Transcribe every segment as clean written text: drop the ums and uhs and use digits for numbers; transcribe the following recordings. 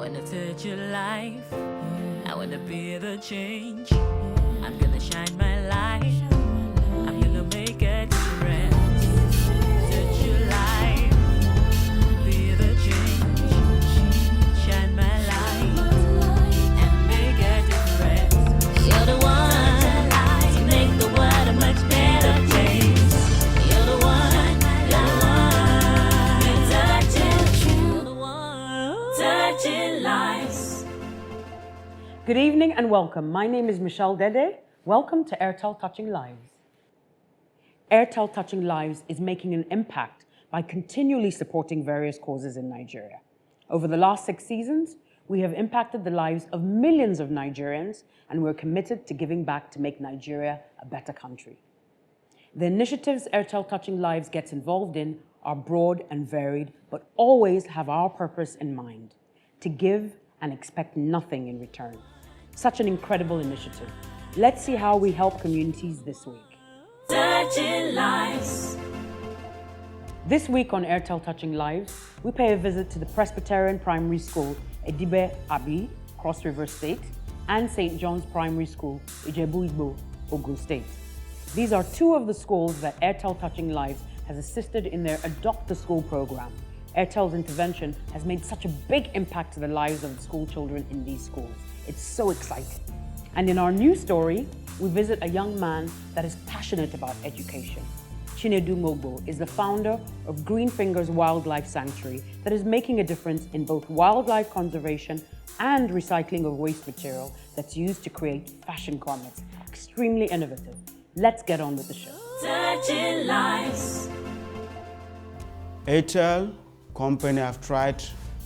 wanna touch your life. I wanna be the change. I'm gonna shine my light. I'm gonna make a difference. Touch your life. Be the change. Shine my light and make a difference. You're the one to make the world a much better place. You're the one. You're the one. Touching lives. Good evening and welcome. My name is Michelle Dede. Welcome to Airtel Touching Lives. Airtel Touching Lives is making an impact by continually supporting various causes in Nigeria. Over the last 6 seasons, we have impacted the lives of millions of Nigerians, and we're committed to giving back to make Nigeria a better country. The initiatives Airtel Touching Lives gets involved in are broad and varied, but always have our purpose in mind: to give and expect nothing in return. Such an incredible initiative. Let's see how we help communities this week. Touching lives. This week on Airtel Touching Lives, we pay a visit to the Presbyterian Primary School, Ediba Abi, Cross River State, and St. John's Primary School, Ijebu-Igbo, Ogun State. These are 2 of the schools that Airtel Touching Lives has assisted in their Adopt a School program. Airtel's intervention has made such a big impact to the lives of the school children in these schools. It's so exciting. And in our new story, we visit a young man that is passionate about education. Chinedu Mogbo is the founder of Green Fingers Wildlife Sanctuary that is making a difference in both wildlife conservation and recycling of waste material that's used to create fashion garments. Extremely innovative. Let's get on with the show. Touching lives. Airtel company have tried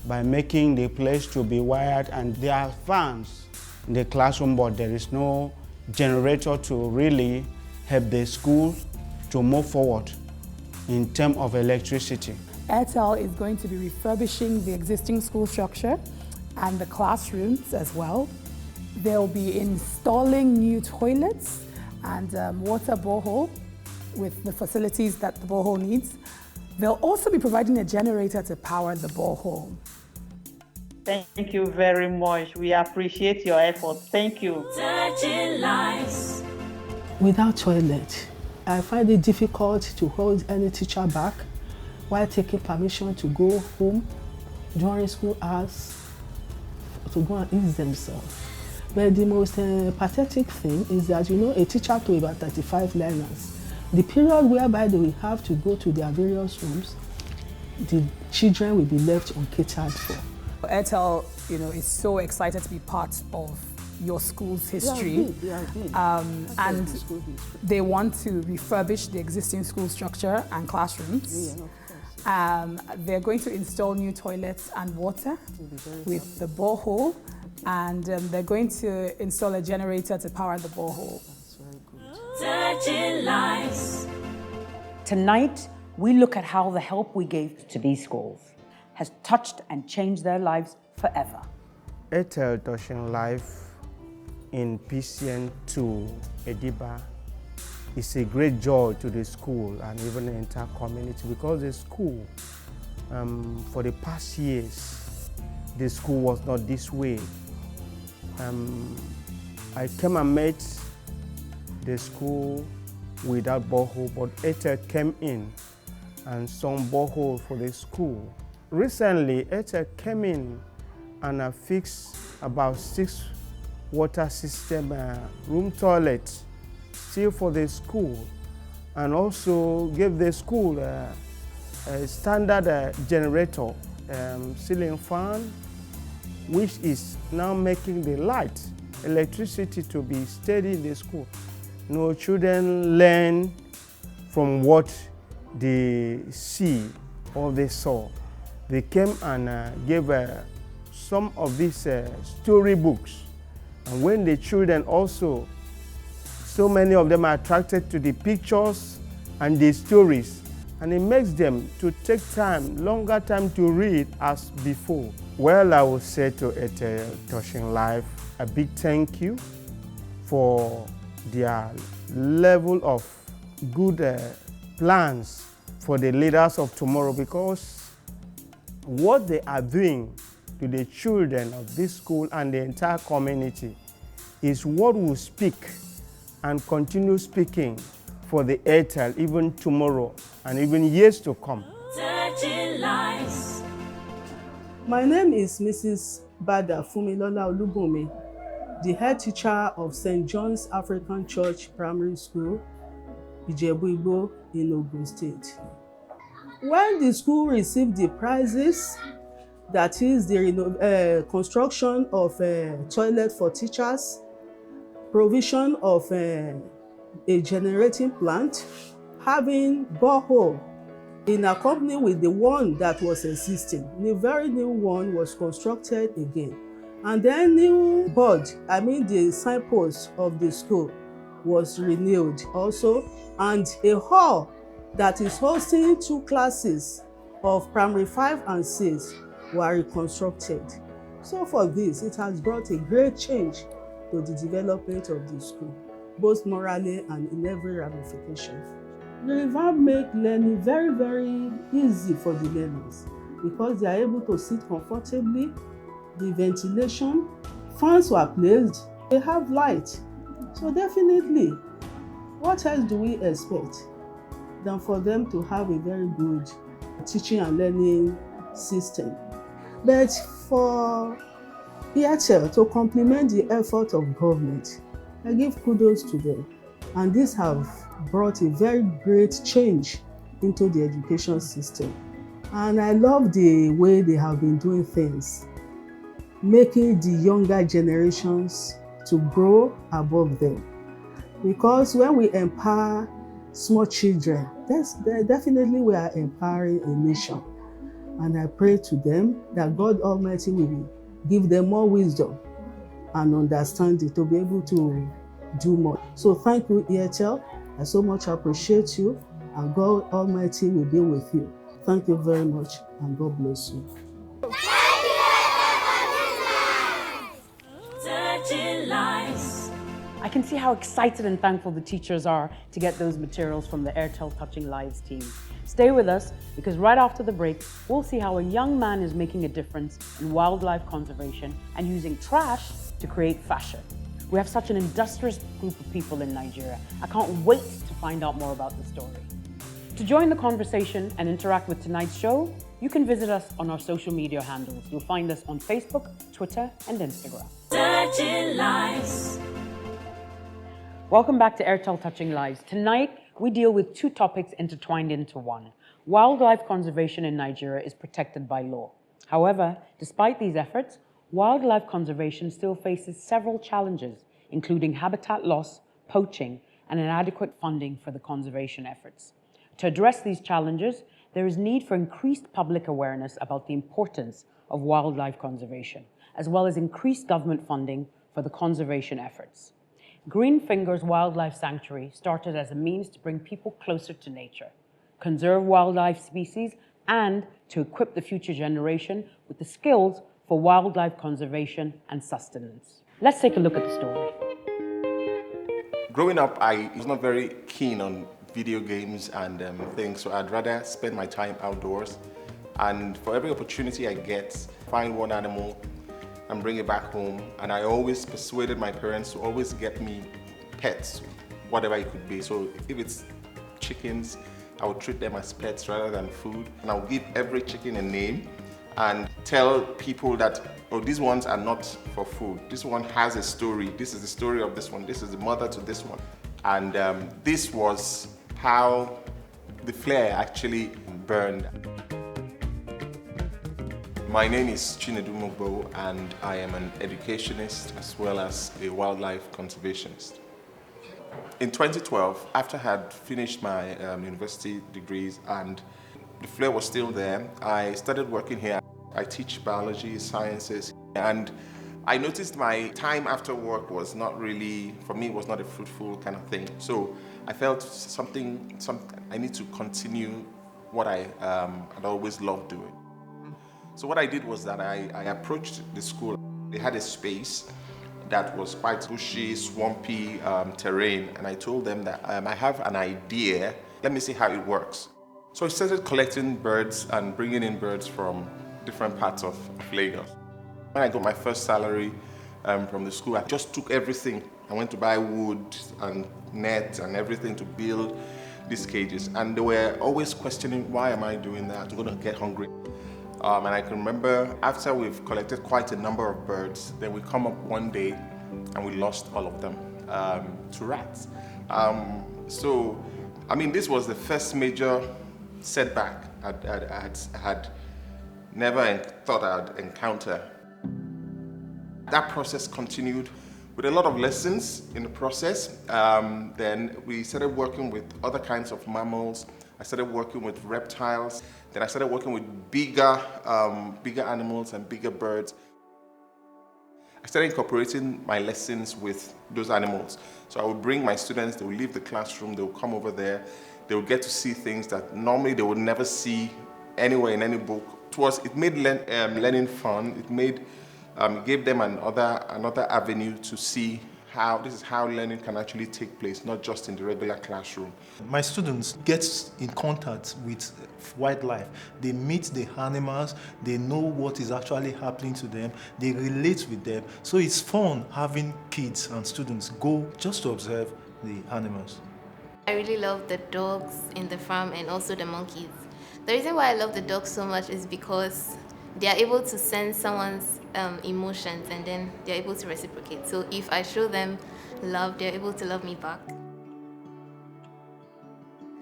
by making the place to be wired, and there are fans in the classroom, but there is no generator to really help the school to move forward in terms of electricity. Airtel is going to be refurbishing the existing school structure and the classrooms as well. They'll be installing new toilets and water borehole with the facilities that the borehole needs. They'll also be providing a generator to power the borehole. Thank you very much. We appreciate your effort. Thank you. Touching lives. Without toilet, I find it difficult to hold any teacher back while taking permission to go home during school hours to go and ease themselves. But the most pathetic thing is that, a teacher to about 35 learners, the period whereby they will have to go to their various rooms, the children will be left uncatered for. Airtel, is so excited to be part of your school's history. And they want to refurbish the existing school structure and classrooms. They're going to install new toilets and water with the borehole, and they're going to install a generator to power the borehole. Touching lives. Tonight, we look at how the help we gave to these schools has touched and changed their lives forever. Airtel Touching Life in PCN to Ediba is a great joy to the school and even the entire community, because the school, for the past years, the school was not this way. I came and met the school without borehole, but Airtel came in and some borehole for the school. Recently, Airtel came in and fixed about 6 water system room toilets still for the school, and also gave the school a standard generator, ceiling fan, which is now making the light, electricity to be steady in the school. No children learn from what they see or they saw. They came and gave some of these storybooks. And when the children also, so many of them are attracted to the pictures and the stories, and it makes them to take time, longer time to read as before. Well, I will say to Airtel Touching Life a big thank you for their level of good plans for the leaders of tomorrow, because what they are doing to the children of this school and the entire community is what will speak and continue speaking for the Airtel even tomorrow and even years to come. Touching lives. My name is Mrs. Bada Fumilola Olubunmi, the head teacher of St. John's African Church Primary School, Ijebu-Igbo in Ogun State. When the school received the prizes, that is the construction of a toilet for teachers, provision of a generating plant, having borehole in accompany with the one that was existing. The very new one was constructed again. And then new board, the signpost of the school was renewed also. And a hall that is hosting 2 classes of primary 5 and 6 were reconstructed. So for this, it has brought a great change to the development of the school, both morally and in every ramification. The revamp make learning very, very easy for the learners because they are able to sit comfortably. The ventilation, fans were placed, they have light. So definitely, what else do we expect than for them to have a very good teaching and learning system? But for Airtel to complement the effort of government, I give kudos to them. And this have brought a very great change into the education system. And I love the way they have been doing things, making the younger generations to grow above them. Because when we empower small children, definitely we are empowering a nation. And I pray to them that God Almighty will give them more wisdom and understanding to be able to do more. So thank you, Airtel. I so much appreciate you, and God Almighty will be with you. Thank you very much, and God bless you. Touching lives. I can see how excited and thankful the teachers are to get those materials from the Airtel Touching Lives team. Stay with us because right after the break, we'll see how a young man is making a difference in wildlife conservation and using trash to create fashion. We have such an industrious group of people in Nigeria. I can't wait to find out more about the story. To join the conversation and interact with tonight's show, you can visit us on our social media handles. You'll find us on Facebook, Twitter, and Instagram. Touching lives. Welcome back to Airtel Touching Lives. Tonight, we deal with 2 topics intertwined into one. Wildlife conservation in Nigeria is protected by law. However, despite these efforts, wildlife conservation still faces several challenges, including habitat loss, poaching, and inadequate funding for the conservation efforts. To address these challenges, there is need for increased public awareness about the importance of wildlife conservation, as well as increased government funding for the conservation efforts. Green Fingers Wildlife Sanctuary started as a means to bring people closer to nature, conserve wildlife species, and to equip the future generation with the skills for wildlife conservation and sustenance. Let's take a look at the story. Growing up, I was not very keen on video games and things, so I'd rather spend my time outdoors. And for every opportunity I get, find one animal and bring it back home. And I always persuaded my parents to always get me pets, whatever it could be. So if it's chickens, I would treat them as pets rather than food. And I would give every chicken a name and tell people that, oh, these ones are not for food. This one has a story. This is the story of this one. This is the mother to this one. And this was how the flare actually burned. My name is Chinedu Mogbo, and I am an educationist as well as a wildlife conservationist. In 2012, after I had finished my university degrees and the flare was still there, I started working here. I teach biology, sciences, and I noticed my time after work was not really, for me, it was not a fruitful kind of thing. So I felt I need to continue what I had always loved doing. So what I did was that I approached the school. They had a space that was quite bushy, swampy terrain, and I told them that I have an idea. Let me see how it works. So I started collecting birds and bringing in birds from different parts of Lagos. When I got my first salary from the school, I just took everything. I went to buy wood and net and everything to build these cages. And they were always questioning, why am I doing that? I'm going to get hungry. And I can remember after we've collected quite a number of birds, then we come up one day and we lost all of them to rats. So, I mean, this was the first major setback I had never thought I'd encounter. That process continued with a lot of lessons in the process. Then we started working with other kinds of mammals. I started working with reptiles. Then I started working with bigger animals and bigger birds. I started incorporating my lessons with those animals. So I would bring my students, they would leave the classroom, they would come over there, they would get to see things that normally they would never see anywhere in any book. It made learning fun. It gave them another avenue to see how learning can actually take place, not just in the regular classroom. My students get in contact with wildlife. They meet the animals, they know what is actually happening to them, they relate with them. So it's fun having kids and students go just to observe the animals. I really love the dogs in the farm and also the monkeys. The reason why I love the dogs so much is because they are able to sense someone's emotions and then they're able to reciprocate. So if I show them love, they're able to love me back.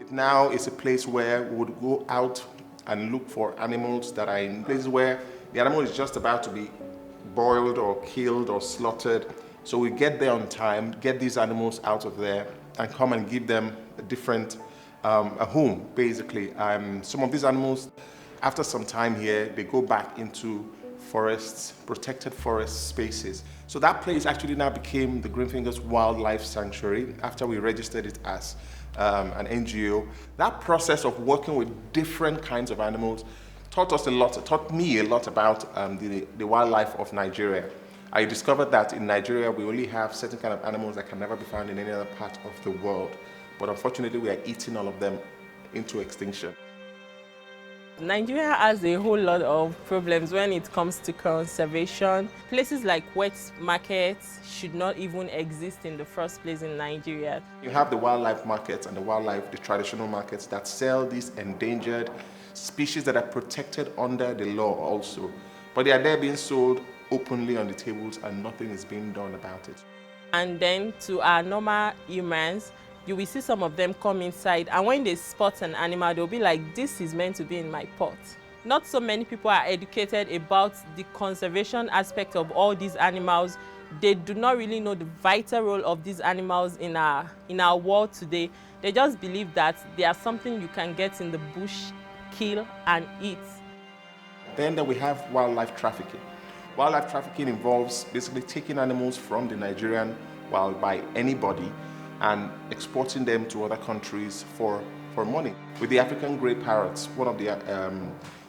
It now is a place where we would go out and look for animals that are in places where the animal is just about to be boiled or killed or slaughtered. So we get there on time, get these animals out of there and come and give them a home, basically. Some of these animals, after some time here, they go back into forests, protected forest spaces. So that place actually now became the Greenfingers Wildlife Sanctuary after we registered it as an NGO. That process of working with different kinds of animals taught me a lot about the wildlife of Nigeria. I discovered that in Nigeria, we only have certain kind of animals that can never be found in any other part of the world. But unfortunately, we are eating all of them into extinction. Nigeria has a whole lot of problems when it comes to conservation. Places like wet markets should not even exist in the first place in Nigeria. You have the wildlife markets and the traditional markets that sell these endangered species that are protected under the law also. But they are there being sold openly on the tables and nothing is being done about it. And then to our normal humans, you will see some of them come inside, and when they spot an animal, they'll be like, this is meant to be in my pot. Not so many people are educated about the conservation aspect of all these animals. They do not really know the vital role of these animals in our world today. They just believe that they are something you can get in the bush, kill, and eat. Then we have wildlife trafficking. Wildlife trafficking involves basically taking animals from the Nigerian wild by anybody and exporting them to other countries for money. With the African grey parrots, one of the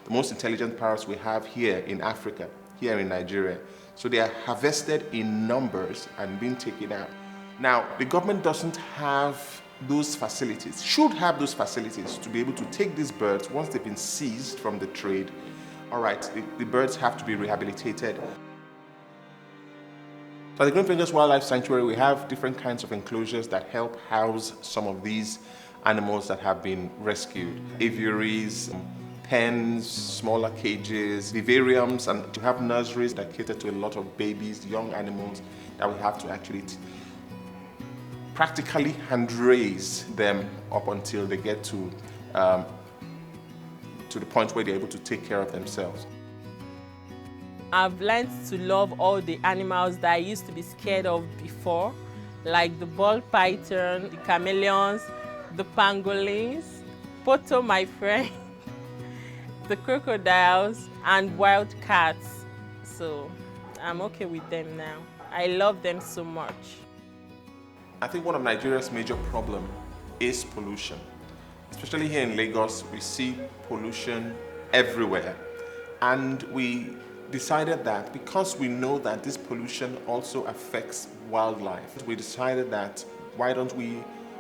most intelligent parrots we have here in Africa, here in Nigeria. So they are harvested in numbers and being taken out. Now, the government doesn't have those facilities, should have those facilities to be able to take these birds once they've been seized from the trade. All right, the birds have to be rehabilitated. So at the Greenfingers Wildlife Sanctuary, we have different kinds of enclosures that help house some of these animals that have been rescued. Aviaries, pens, smaller cages, vivariums, and to have nurseries that cater to a lot of babies, young animals that we have to actually practically hand raise them up until they get to the point where they're able to take care of themselves. I've learned to love all the animals that I used to be scared of before, like the ball python, the chameleons, the pangolins, Poto, my friend, the crocodiles, and wild cats. So I'm okay with them now. I love them so much. I think one of Nigeria's major problems is pollution. Especially here in Lagos, we see pollution everywhere. And we decided that because we know that this pollution also affects wildlife, we decided that why don't we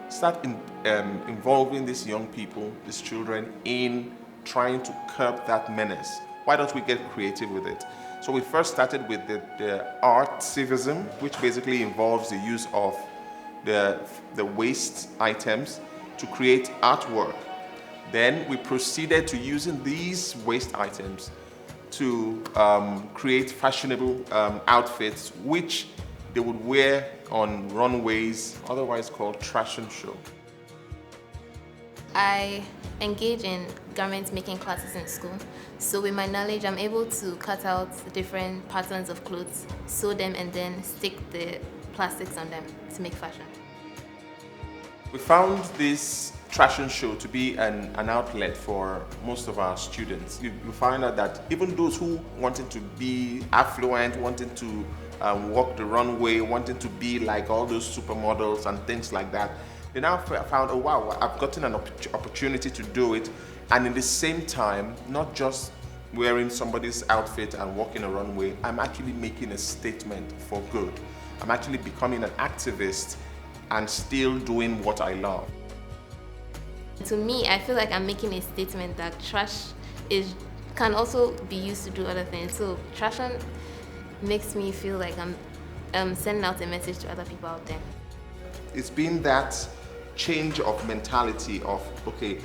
start involving these young people, these children, in trying to curb that menace. Why don't we get creative with it? So we first started with the art civism, which basically involves the use of the waste items to create artwork. Then we proceeded to using these waste items to create fashionable outfits, which they would wear on runways, otherwise called fashion show. I engage in garment making classes in school. So with my knowledge, I'm able to cut out different patterns of clothes, sew them, and then stick the plastics on them to make fashion. We found this fashion show to be an outlet for most of our students. You find out that even those who wanted to be affluent, wanted to walk the runway, wanted to be like all those supermodels and things like that, they now found, oh wow, I've gotten an opportunity to do it, and in the same time, not just wearing somebody's outfit and walking a runway, I'm actually making a statement for good. I'm actually becoming an activist and still doing what I love. To me, I feel like I'm making a statement that trash can also be used to do other things. So trash makes me feel like I'm sending out a message to other people out there. It's been that change of mentality of, okay,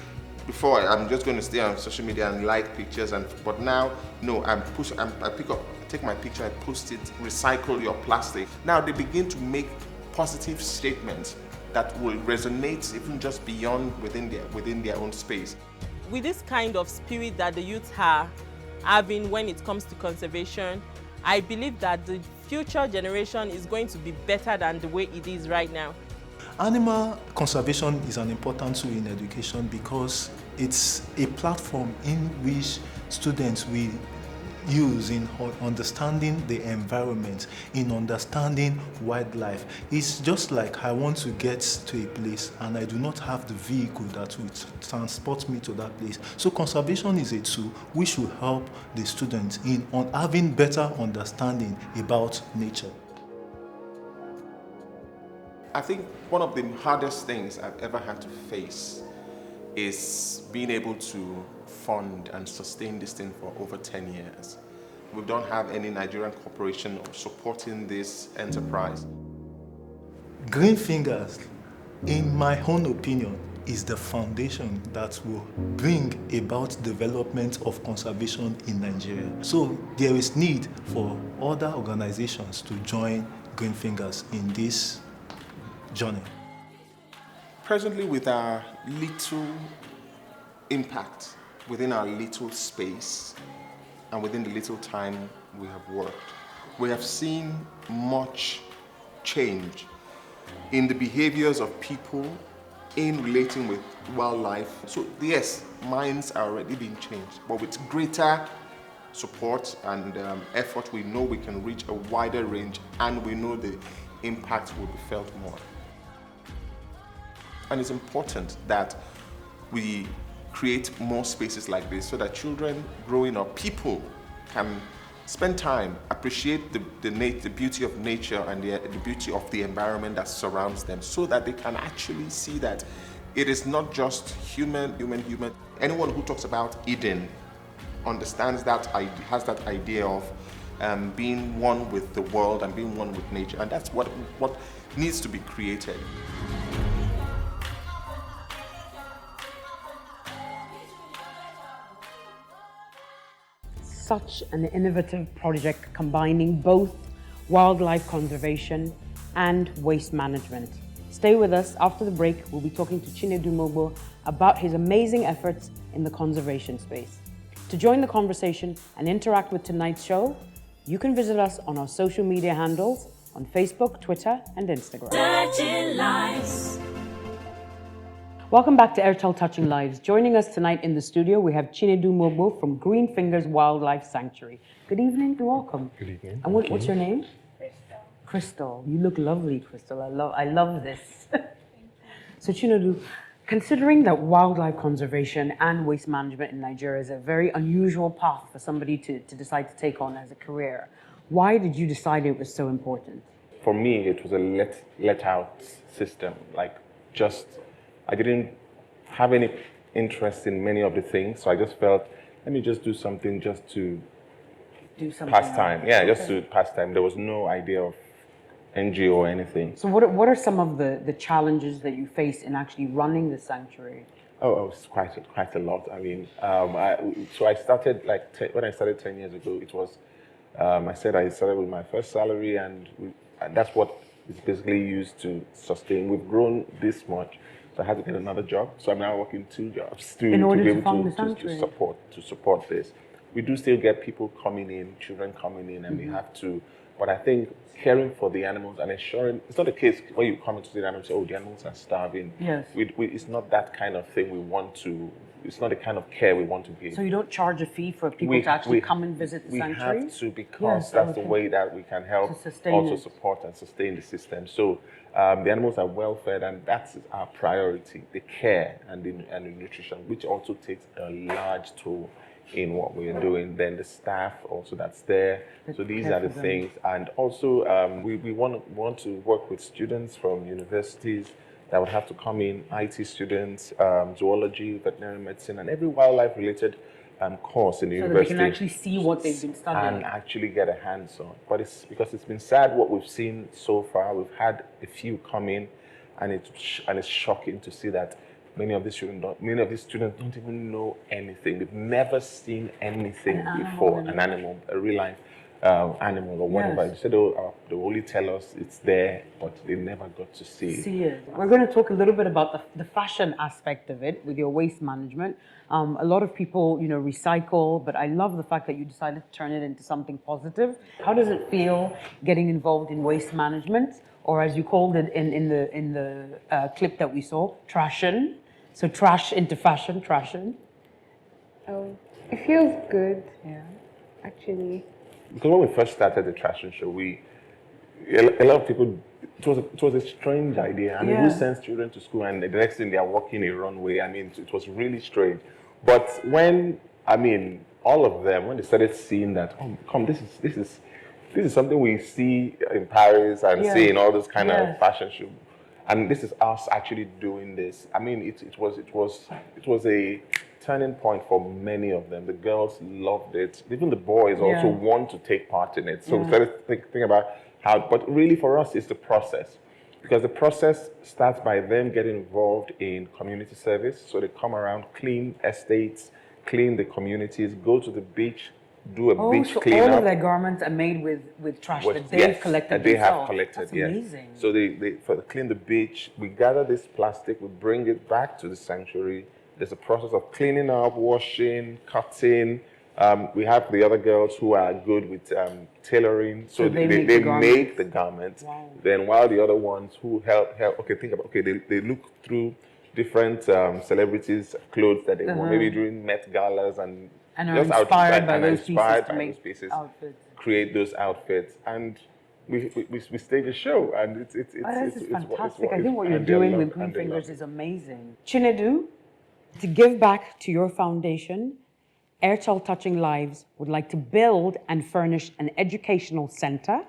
before I'm just going to stay on social media and like pictures, but now, no, I take my picture, I post it, recycle your plastic. Now they begin to make positive statements that will resonate even just beyond within their own space. With this kind of spirit that the youth are having when it comes to conservation, I believe that the future generation is going to be better than the way it is right now. Animal conservation is an important tool in education because it's a platform in which students will use in understanding the environment, in understanding wildlife. It's just like I want to get to a place and I do not have the vehicle that will transport me to that place. So conservation is a tool which will help the students in having better understanding about nature. I think one of the hardest things I've ever had to face is being able to fund and sustain this thing for over 10 years. We don't have any Nigerian corporation supporting this enterprise. Green Fingers, in my own opinion, is the foundation that will bring about development of conservation in Nigeria. So there is need for other organizations to join Green Fingers in this journey. Presently, with our little impact within our little space and within the little time we have worked, we have seen much change in the behaviors of people in relating with wildlife. So yes, minds are already being changed, but with greater support and effort, we know we can reach a wider range and we know the impact will be felt more. And it's important that we create more spaces like this so that children growing up, people can spend time, appreciate the beauty of nature and the beauty of the environment that surrounds them, so that they can actually see that it is not just human. Anyone who talks about Eden understands that, has that idea of being one with the world and being one with nature, and that's what needs to be created. Such an innovative project combining both wildlife conservation and waste management. Stay with us. After the break, we'll be talking to Chinedu Mogbo about his amazing efforts in the conservation space. To join the conversation and interact with tonight's show, you can visit us on our social media handles on Facebook, Twitter, and Instagram. Touching Lives. Welcome back to Airtel Touching Lives. Joining us tonight in the studio, we have Chinedu Mogbo from Green Fingers Wildlife Sanctuary. Good evening and welcome. Good evening. And what's your name? Crystal. Crystal. You look lovely, Crystal. I love this. So Chinedu, considering that wildlife conservation and waste management in Nigeria is a very unusual path for somebody to decide to take on as a career, why did you decide it was so important? For me, it was a let out system. I didn't have any interest in many of the things, so I just felt, let me just do something just to do something. Pastime, yeah, just to pastime. There was no idea of NGO or anything. So what are some of the challenges that you face in actually running the sanctuary? Oh, it's quite a lot. I mean, I started when I started 10 years ago. It was I started with my first salary, and that's what is basically used to sustain. We've grown this much, so I had to get another job. So I'm now working 2 jobs to be able to support this. We do still get people coming in, children coming in, and we have to. But I think caring for the animals and ensuring, it's not the case where you come into the animals and say, oh, the animals are starving. Yes. It's not that kind of thing we want to, it's not the kind of care we want to give. So you don't charge a fee for people to actually come and visit the sanctuary? We have to, because that's the way that we can help support and sustain the system. So the animals are well fed, and that's our priority, the care and the nutrition, which also takes a large toll in what we're doing. Then the staff also that's there. So these are the things. And also we want to work with students from universities that would have to come in, IT students, zoology, veterinary medicine, and every wildlife related course in the university. So they can actually see what they've been studying. And actually get a hands-on. But it's because it's been sad what we've seen so far. We've had a few come in, and it's shocking to see that many of these students don't even know anything. They've never seen anything before, an animal, a real life animal or whatever. Yes. They said they only tell us it's there, but they never got to see it. We're going to talk a little bit about the fashion aspect of it with your waste management. A lot of people, recycle, but I love the fact that you decided to turn it into something positive. How does it feel getting involved in waste management, or as you called it in the clip that we saw, trashing? So trash into fashion, trashing. Oh, it feels good. Yeah, actually. Because when we first started the trashing show, a lot of people, it was a strange idea. I mean, who sends children to school and the next thing they are walking a runway? I mean, it was really strange. But when all of them, when they started seeing that, oh, come, this is something we see in Paris and see in all those kind of fashion shows. And this is us actually doing this. I mean, it was a turning point for many of them. The girls loved it. Even the boys also want to take part in it. So we started thinking about how, but really for us, it's the process. Because the process starts by them getting involved in community service. So they come around, clean estates, clean the communities, go to the beach, do a beach cleanup. All of their garments are made with trash that they've collected they themselves. Have collected. That's amazing. So they clean the beach. We gather this plastic, we bring it back to the sanctuary. There's a process of cleaning up, washing, cutting. We have the other girls who are good with tailoring, so they make the garments. Wow. Then while the other ones who help. They look through different celebrities' clothes that they want, maybe during Met galas and are inspired by those pieces, create those outfits, and we stage a show, and it's fantastic. I think what you're doing with Green Fingers is amazing. Chinedu, to give back to your foundation, Airtel Touching Lives would like to build and furnish an educational center,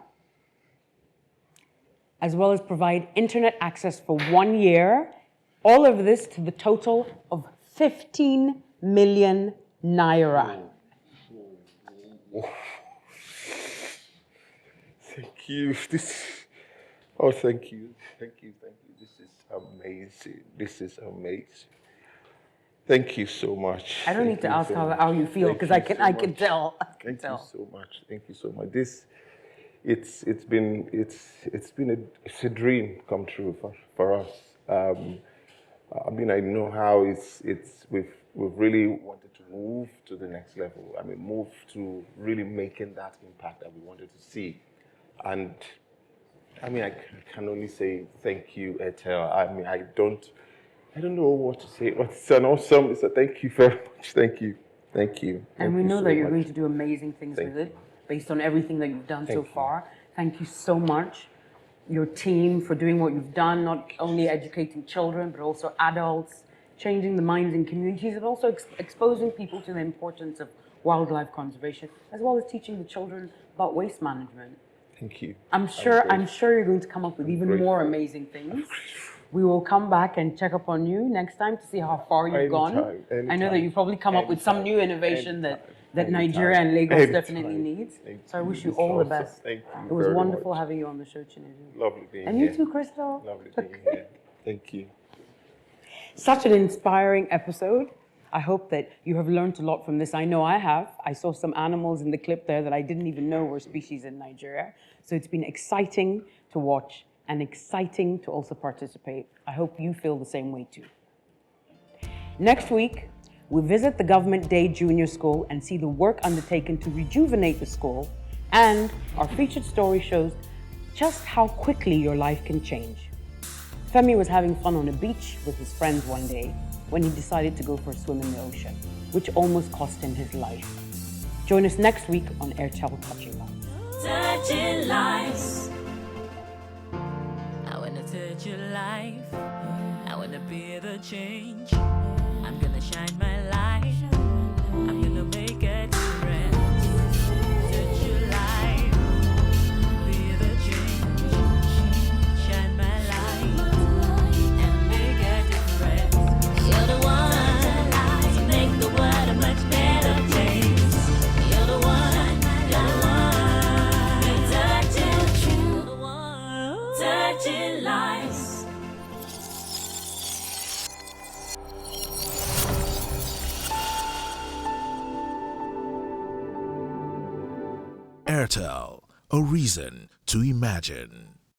as well as provide internet access for 1 year. All of this to the total of 15 million naira. Thank you. Thank you. This is amazing. Thank you so much. I don't need to ask how you feel, because I can tell. Thank you so much. Thank you so much. It's been a dream come true for us. I know how we've really wanted to move to the next level. Move to really making that impact that we wanted to see. And I can only say thank you, Airtel. I don't know what to say. It's an awesome. It's a thank you very much. Thank you. And we know that you're going to do amazing things with it, based on everything that you've done so far. Thank you so much, your team, for doing what you've done, not only educating children, but also adults, changing the minds in communities, and also exposing people to the importance of wildlife conservation, as well as teaching the children about waste management. Thank you. I'm sure you're going to come up with even more amazing things. We will come back and check up on you next time to see how far you've gone. I know that you probably come up with some new innovation that that Nigeria and Lagos definitely needs. So I wish you all the best. Thank you. It was very wonderful much. having you on the show, Chinedu. Lovely being And here. you too, Crystal. Lovely being here. Thank you. Such an inspiring episode. I hope that you have learned a lot from this. I know I have. I saw some animals in the clip there that I didn't even know were species in Nigeria. So it's been exciting to watch and exciting to also participate. I hope you feel the same way too. Next week, we visit the Government Day Junior School and see the work undertaken to rejuvenate the school, and our featured story shows just how quickly your life can change. Femi was having fun on a beach with his friends one day when he decided to go for a swim in the ocean, which almost cost him his life. Join us next week on Airtel Touching Lives. Touching lives. I wanna touch your life. I wanna be the change. I'm gonna shine my light. I'm gonna make a difference. Touch your life. Be the change. Shine my light and make a difference. You're the one to make the world a much better place. You're the one. You're the one. Touching lives. Airtel, a reason to imagine.